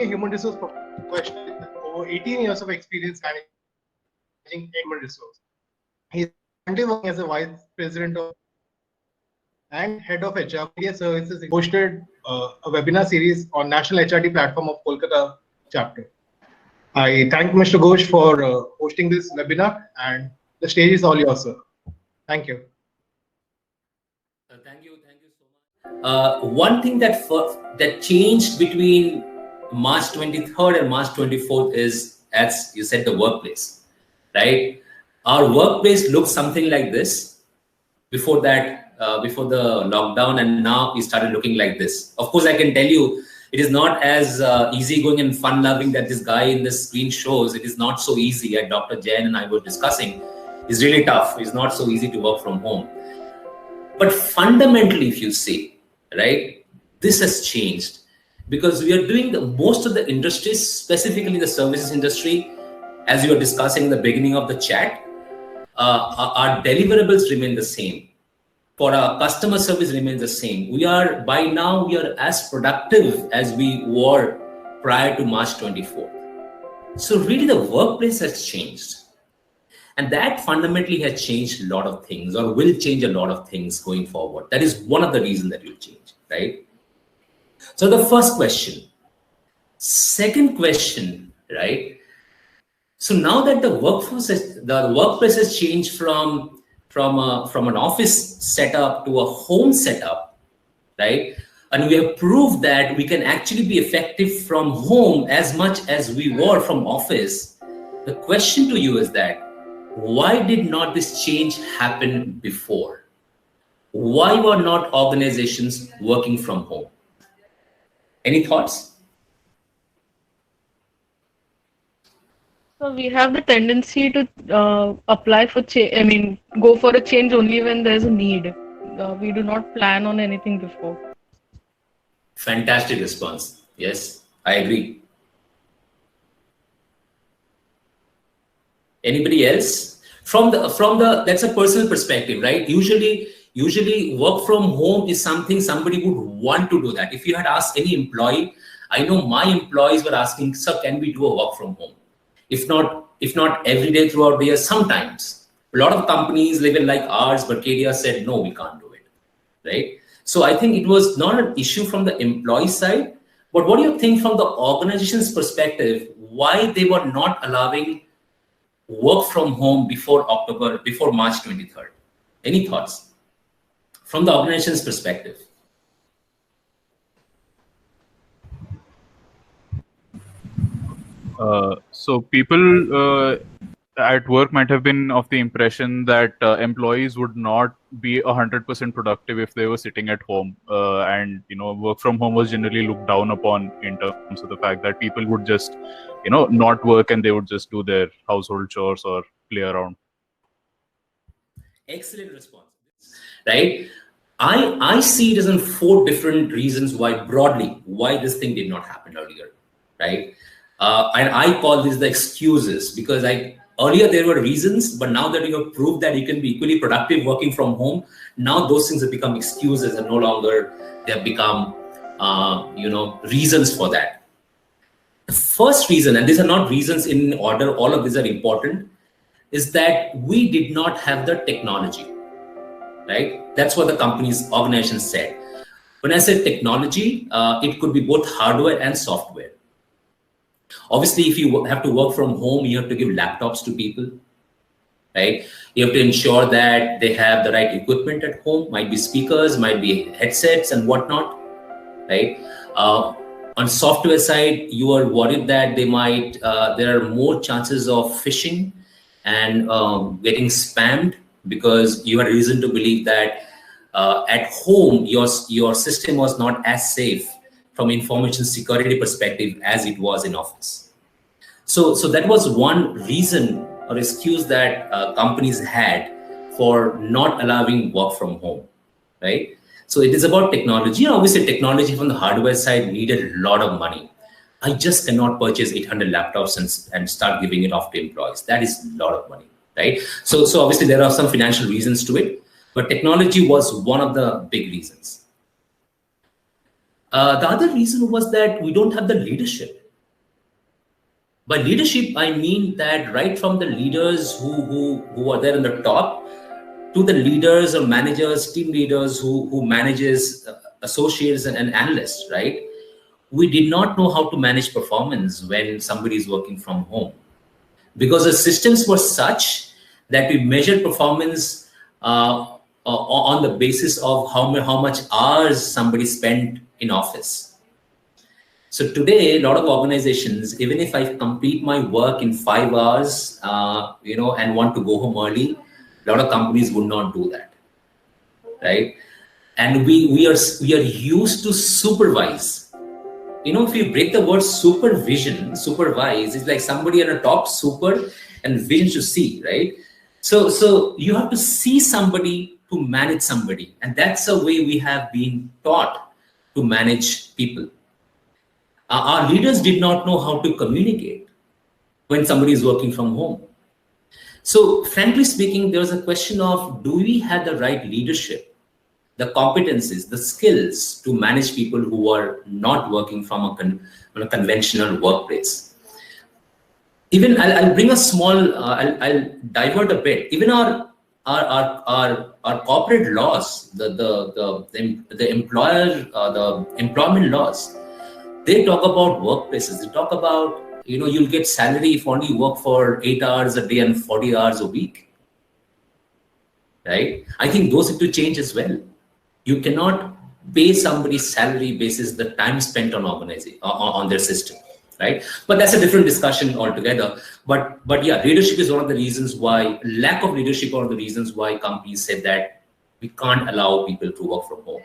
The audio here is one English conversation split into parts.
a human resource professional with over 18 years of experience managing human resource. He is currently working as a vice president of and head of HR media services. Hosted a webinar series on National HRD platform of Kolkata chapter. I thank Mr. Ghosh for hosting this webinar, and the stage is all yours, sir. Thank you. Thank you so much. One thing that changed between March 23rd and March 24th is, as you said, the workplace, right? Our workplace looked something like this before that, before the lockdown, and now it started looking like this. Of course, I can tell you, it is not as easygoing and fun-loving that this guy in the screen shows. It is not so easy, as Dr. Jain and I were discussing. It's really tough. It's not so easy to work from home. But fundamentally, if you see, right, this has changed because we are doing most of the industries, specifically the services industry, as you were discussing in the beginning of the chat, our deliverables remain the same. For our customer service remains the same. By now, we are as productive as we were prior to March 24th. So really the workplace has changed. And that fundamentally has changed a lot of things, or will change a lot of things going forward. That is one of the reasons that will change, right? So the first question. Second question, right? So now that the workplace has changed from an office setup to a home setup, right? And we have proved that we can actually be effective from home as much as we were from office. The question to you is that, why did not this change happen before? Why were not organizations working from home? Any thoughts? So we have the tendency to apply for change. Go for a change only when there's a need. We do not plan on anything before. Fantastic response. Yes, I agree. Anybody else? From the that's a personal perspective, right? Usually work from home is something somebody would want to do that. If you had asked any employee, I know my employees were asking, sir, can we do a work from home? If not every day throughout the year, sometimes. A lot of companies, even like ours, Berkadia, said, no, we can't do it, right? So I think it was not an issue from the employee side, but what do you think from the organization's perspective, why they were not allowing work from home before March 23rd? Any thoughts from the organization's perspective? So people at work might have been of the impression that employees would not be 100% productive if they were sitting at home, and work from home was generally looked down upon in terms of the fact that people would just not work and they would just do their household chores or play around. Excellent response, right? I see it as in 4 different reasons why this thing did not happen earlier, right? And I call these the excuses, because earlier there were reasons, but now that you have proved that you can be equally productive working from home, now those things have become excuses and no longer they have become reasons for that. The first reason, and these are not reasons in order, all of these are important, is that we did not have the technology, right? That's what the organization said. When I said technology, it could be both hardware and software. Obviously, if you have to work from home, you have to give laptops to people, right? You have to ensure that they have the right equipment at home, might be speakers, might be headsets and whatnot, right? On software side, you are worried that there are more chances of phishing and getting spammed, because you have reason to believe that at home, your system was not as safe from information security perspective as it was in office. So that was one reason or excuse that companies had for not allowing work from home, right? So it is about technology. Obviously, technology from the hardware side needed a lot of money. I just cannot purchase 800 laptops and start giving it off to employees. That is a lot of money, right? So obviously there are some financial reasons to it, but technology was one of the big reasons. The other reason was that we don't have the leadership, By leadership, I mean that right from the leaders who are there in the top to the leaders or managers, team leaders who manages associates and analysts, right? We did not know how to manage performance when somebody is working from home, because the systems were such that we measured performance on the basis of how much hours somebody spent in office. So today, a lot of organizations, even if I complete my work in 5 hours, and want to go home early, a lot of companies would not do that, right? And we are used to supervise. If you break the word supervise, it's like somebody on a top super and vision to see, right? So you have to see somebody to manage somebody, and that's the way we have been taught to manage people. Our leaders did not know how to communicate when somebody is working from home. So frankly speaking, there was a question of, do we have the right leadership, the competencies, the skills to manage people who are not working from a conventional workplace? Even I'll bring a small, I'll divert a bit. Even our corporate laws, the employment laws, they talk about workplaces. They talk about, you'll get salary if only you work for 8 hours a day and 40 hours a week, right? I think those have to change as well. You cannot pay somebody's salary basis the time spent on organizing on their system, right? But that's a different discussion altogether. But yeah, leadership is one of the reasons why, lack of leadership is one of the reasons why companies said that we can't allow people to work from home.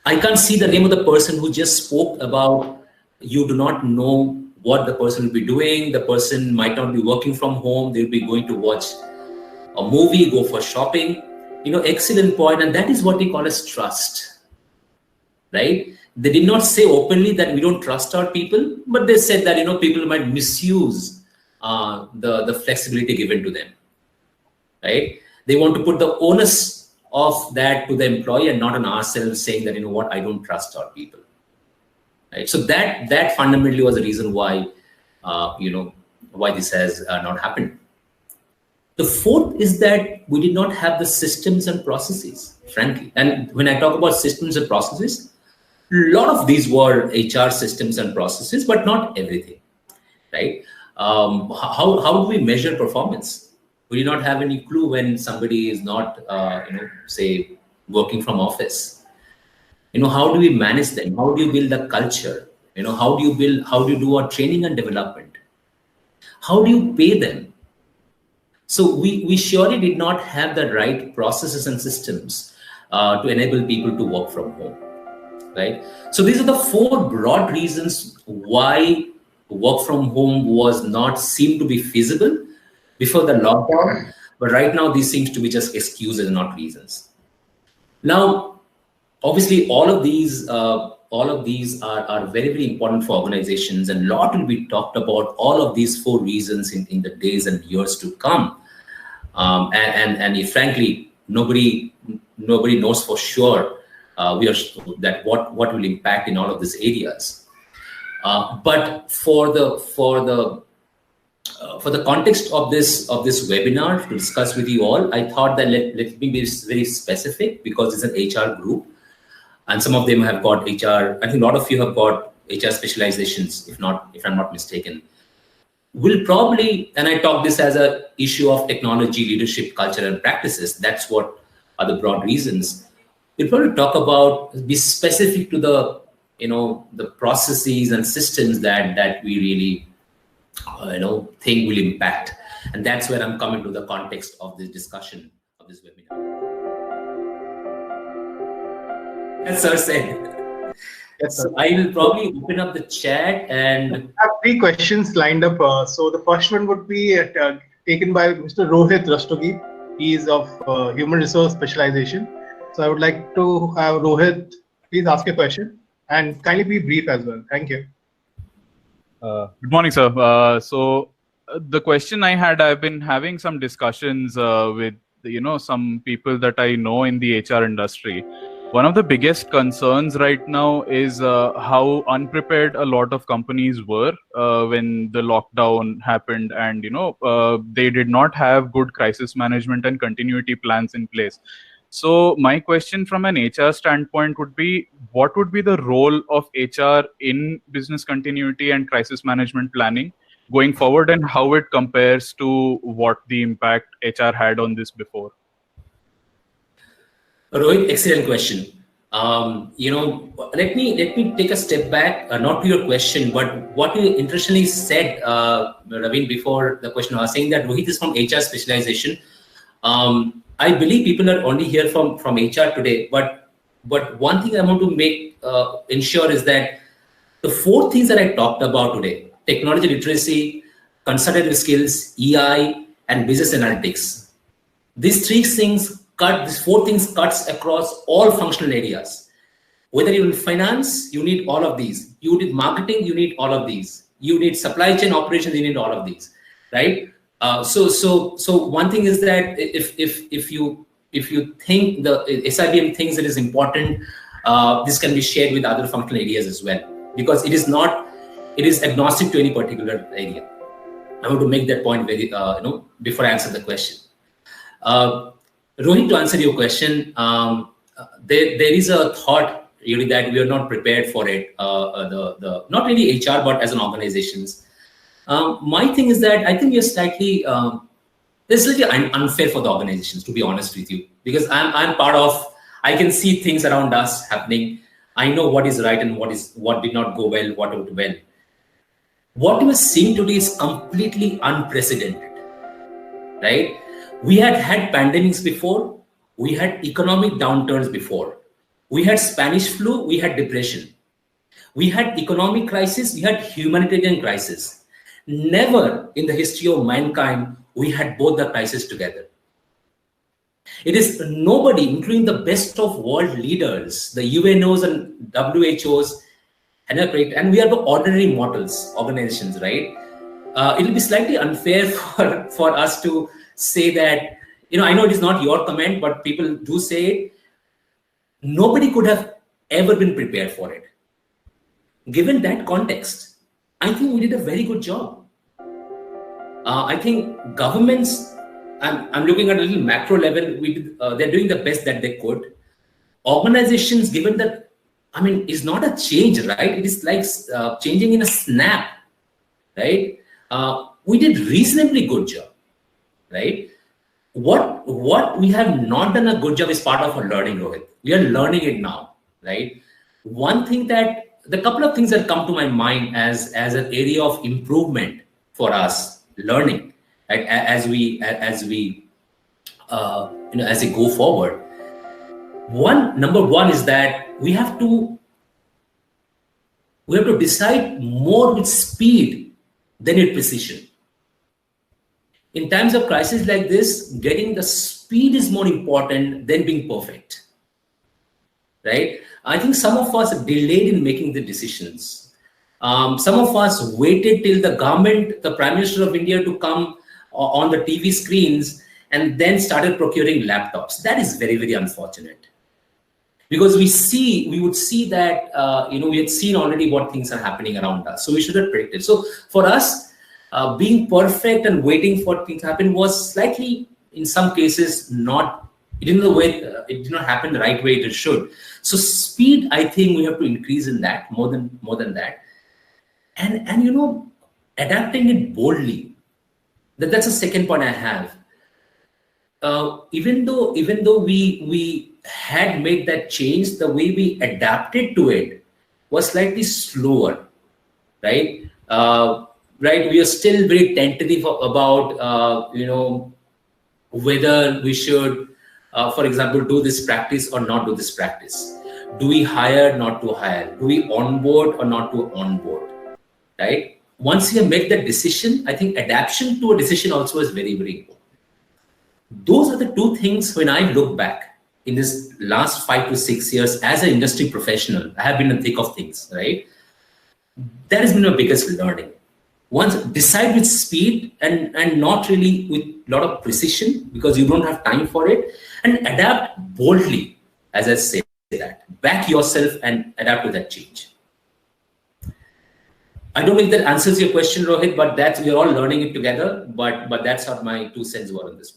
I can't see the name of the person who just spoke about, you do not know what the person will be doing. The person might not be working from home. They'll be going to watch a movie, go for shopping. Excellent point. And that is what we call as trust, right? They did not say openly that we don't trust our people, but they said that, people might misuse the flexibility given to them, right? They want to put the onus of that to the employee and not on ourselves, saying that, I don't trust our people, right? So that fundamentally was the reason why, why this has not happened. The fourth is that we did not have the systems and processes, frankly. And when I talk about systems and processes, a lot of these were HR systems and processes, but not everything, right? How do we measure performance? We do not have any clue when somebody is not, say, working from office. How do we manage them? How do you build a culture? How do you do our training and development? How do you pay them? So we surely did not have the right processes and systems to enable people to work from home, right? So these are the 4 broad reasons why work from home was not seen to be feasible before the lockdown, but right now these seems to be just excuses and not reasons. Now, obviously, all of these are very, very important for organizations, and a lot will be talked about all of these 4 reasons in the days and years to come. And frankly, nobody knows for sure that what will impact in all of these areas. But for the context of this webinar to discuss with you all, I thought that let me be very specific, because it's an HR group, and some of them have got HR. I think a lot of you have got HR specializations, if I'm not mistaken. We'll probably, and I talk this as an issue of technology, leadership, culture, and practices. That's what are the broad reasons. We'll probably talk about, be specific to the processes and systems that we really think will impact. And that's where I'm coming to the context of this discussion of this webinar. As sir said. Yes, sir. So I will probably open up the chat and... I have 3 questions lined up. So the first one would be taken by Mr. Rohit Rastogi. He is of human resource specialization. So I would like to have Rohit, please ask a question and kindly be brief as well. Thank you. Good morning, sir. The question I had, I've been having some discussions with some people that I know in the HR industry, One of the biggest concerns right now is how unprepared a lot of companies were when the lockdown happened, and they did not have good crisis management and continuity plans in place. So my question from an HR standpoint would be, what would be the role of HR in business continuity and crisis management planning going forward, and how it compares to what the impact HR had on this before? Rohit, excellent question. Let me take a step back, not to your question, but what you interestingly said, Ravin, before the question. I was saying that Rohit is from HR specialization. I believe people are only here from HR today, but one thing I want to make ensure is that the four things that I talked about today: technology literacy, consultative skills, EI, and business analytics. These four things cuts across all functional areas. Whether you're in finance, you need all of these. You need marketing, you need all of these. You need supply chain operations, you need all of these, right? So one thing is that if you think the SIBM thinks it is important, this can be shared with other functional areas as well, because it is agnostic to any particular area. I want to make that point very before I answer the question. Rohit, to answer your question, there is a thought really that we are not prepared for it. Not really HR, but as an organizations. My thing is that I think we are slightly it's slightly unfair for the organizations, to be honest with you, because I'm part of. I can see things around us happening. I know what is right and what did not go well, what went well. What we are seeing today is completely unprecedented, right? We had pandemics before. We had economic downturns before. We had Spanish flu. We had depression. We had economic crisis. We had humanitarian crisis. Never in the history of mankind we had both the crises together. It is nobody, including the best of world leaders, the UNOs and WHOs, and we are the ordinary mortals, organizations, right? It will be slightly unfair for us to say that, I know it is not your comment, but people do say it. Nobody could have ever been prepared for it. Given that context, I think we did a very good job. I think governments, I'm looking at a little macro level, they're doing the best that they could. Organizations, given that, it's not a change, right? It is like changing in a snap, right? We did reasonably good job, right? What we have not done a good job is part of our learning, Rohit. We are learning it now, right? The couple of things that come to my mind as an area of improvement for us, learning, right? As we go forward. Number one is that we have to decide more with speed than with precision. In times of crisis like this, getting the speed is more important than being perfect, right? I think some of us delayed in making the decisions. Some of us waited till the government, the Prime Minister of India, to come on the TV screens and then started procuring laptops. That is very, very unfortunate. Because we would see that, we had seen already what things are happening around us. So we should have predicted. So for us, being perfect and waiting for things to happen was slightly, in some cases, it did not happen the right way it should. So speed, I think we have to increase in that more than that. And adapting it boldly. That's the second point I have. Even though we had made that change, the way we adapted to it was slightly slower, right? Right, we are still very tentative about whether we should, for example, do this practice or not do this practice. Do we hire, not to hire? Do we onboard or not to onboard? Right? Once you have made that decision, I think adaptation to a decision also is very, very important. Those are the two things when I look back in this last 5 to 6 years as an industry professional. I have been in the thick of things, right? That has been my biggest learning. Once decide with speed and not really with a lot of precision, because you don't have time for it, and adapt boldly, as I said. that. Back yourself and adapt to that change. I don't know if that answers your question, Rohit, but that's, we're all learning it together. But that's what my 2 cents were on this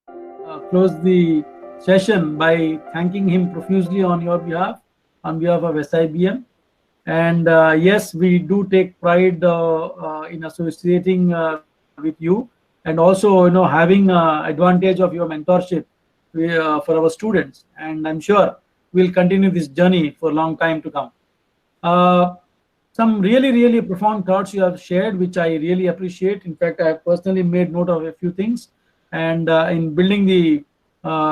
one. Close the session by thanking him profusely on your behalf, on behalf of SIBM. And yes, we do take pride in associating with you, and also having advantage of your mentorship for our students. And I'm sure we'll continue this journey for a long time to come. Some really profound thoughts you have shared, which I really appreciate. In fact, I have personally made note of a few things. And in building the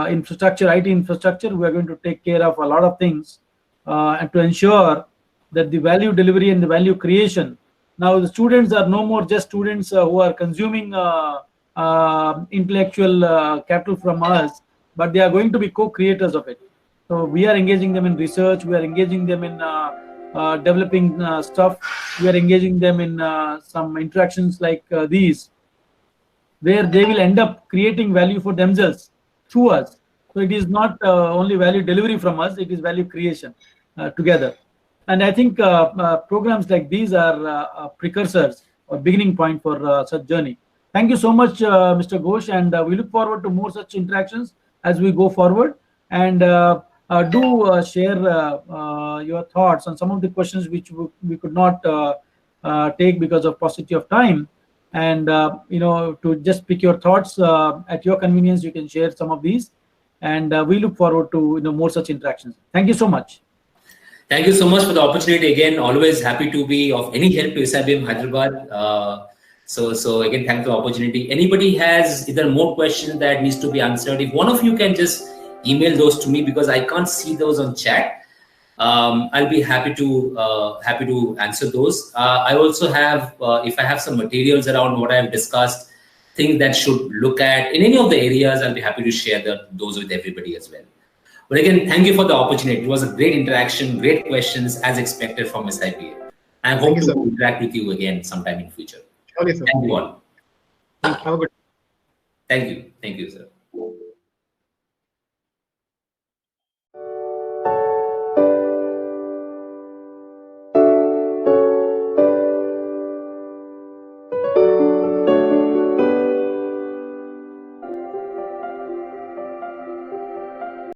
infrastructure, IT infrastructure, we are going to take care of a lot of things and to ensure that the value delivery and the value creation. Now, the students are no more just students who are consuming intellectual capital from us, but they are going to be co-creators of it. So we are engaging them in research, we are engaging them in developing stuff, we are engaging them in some interactions like these, where they will end up creating value for themselves through us. So it is not only value delivery from us, it is value creation together. And I think programs like these are precursors or beginning point for such journey. Thank you so much, Mr. Ghosh, and we look forward to more such interactions as we go forward. And do share your thoughts on some of the questions which we could not take because of paucity of time. And to just pick your thoughts at your convenience, you can share some of these. And we look forward to more such interactions. Thank you so much. Thank you so much for the opportunity again. Always happy to be of any help to SIBM Hyderabad. So again, thank you for the opportunity. Anybody has either more questions that needs to be answered, if one of you can just email those to me, because I can't see those on chat, I'll be happy to answer those. I also have, if I have some materials around what I've discussed, things that should look at in any of the areas, I'll be happy to share those with everybody as well. But again, thank you for the opportunity. It was a great interaction, great questions as expected from SIBM. I hope to interact with you again sometime in future. Okay, sir. Thank you all. Have a good day. Thank you. Thank you, sir.